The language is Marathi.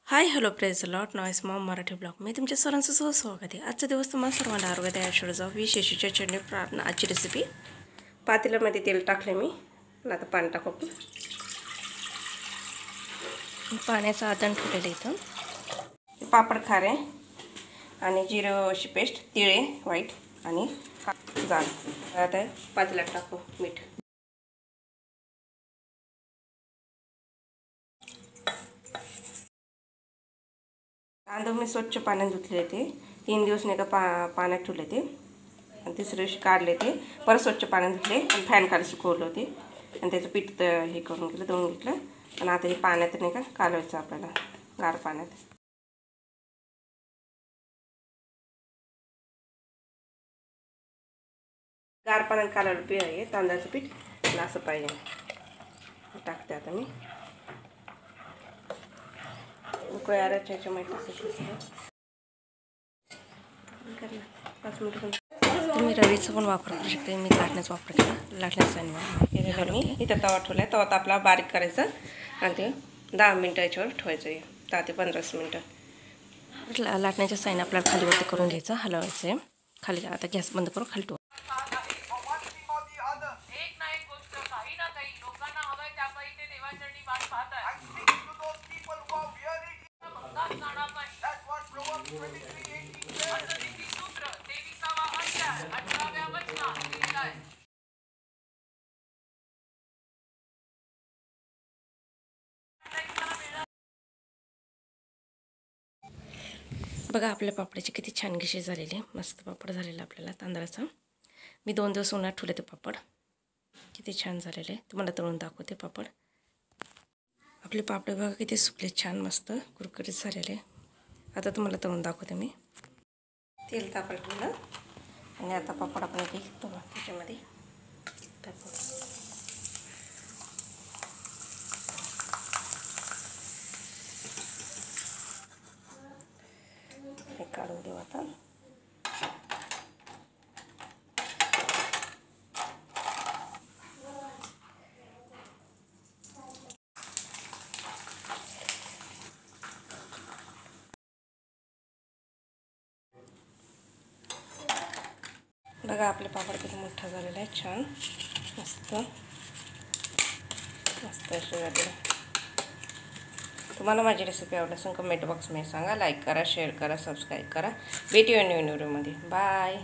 हाय हॅलो प्रेज लॉट नॉईस मॉम मराठी ब्लॉग मी तुमच्या सर्वांचं स्वागत आहे। आजचा दिवस तुम्हाला सर्वांना आरोग्य ऐश्वर्याचा विशेषीच्या चटणी प्रार्थना। आजची रेसिपी पातेल्यामध्ये तेल टाकले मी आणि आता पाणी टाकू। पाण्याचं आदान ठेवलेलं इथं पापड खारे आणि जिरंची पेस्ट, तिळे व्हाईट आणि जाड। आता पातेल्यात टाकू मीठ। तांदूळ मी स्वच्छ पाण्यात धुतले ते 3 दिवस नाही का पाण्यात ठेवले ते आणि तिसऱ्या दिवशी काढले ते परत स्वच्छ पाण्यात धुतले आणि फॅन खाली सुकवले होते आणि त्याचं पीठ हे करून घेतलं, दळून घेतलं आणि आता हे पाण्यात नाही का कालवायचं आपल्याला गार पाण्यात। गार पाण्यात कालवलं पीठ आहे तांदळाचं पीठ असं पाहिजे। टाकते आता मी उकळी आल्याच्या ह्याच्यामध्ये तुम्ही रवीचा पण वापर करू शकता। मी लाटण्याचा वापर केला, लाटण्याचा मी इथं तवा ठेवला आहे। तवा तापला बारीक करायचं आणि ते 10 मिनटं याच्यावर ठेवायचं आहे, 10 ते 15 मिनटं। लाटण्याच्या साईन आपल्याला खालीवरती करून घ्यायचं, हलवायचं आहे खाली। आता गॅस बंद करून खाली ठेवा। बघा आपल्या पापडाचे किती छान गिशे झालेले, मस्त पापड झालेला आपल्याला तांदळाचा। मी 2 दिवस उन्हात ठेवले ते पापड, किती छान झालेले। तुम्हाला तळून दाखवते पापड। आपले पापड बघा किती सुकले, छान मस्त कुरकुरीत झालेले। आता तुम्हाला तळून दाखवते मी। तेल तापायला ठेवलं आणि आता पापड आपण घेतो त्याच्यामध्ये टाकू। हे काढून देऊ आता। बघा आपले पापड किती मोठा झालेला आहे, छान मस्त मस्त असे झालेले। तुम्हाला माझी रेसिपी आवडली असेल कमेंट बॉक्समध्ये सांगा, लाईक करा, शेअर करा, सबस्क्राईब करा। भेटूया नवीन व्हिडिओमध्ये। बाय।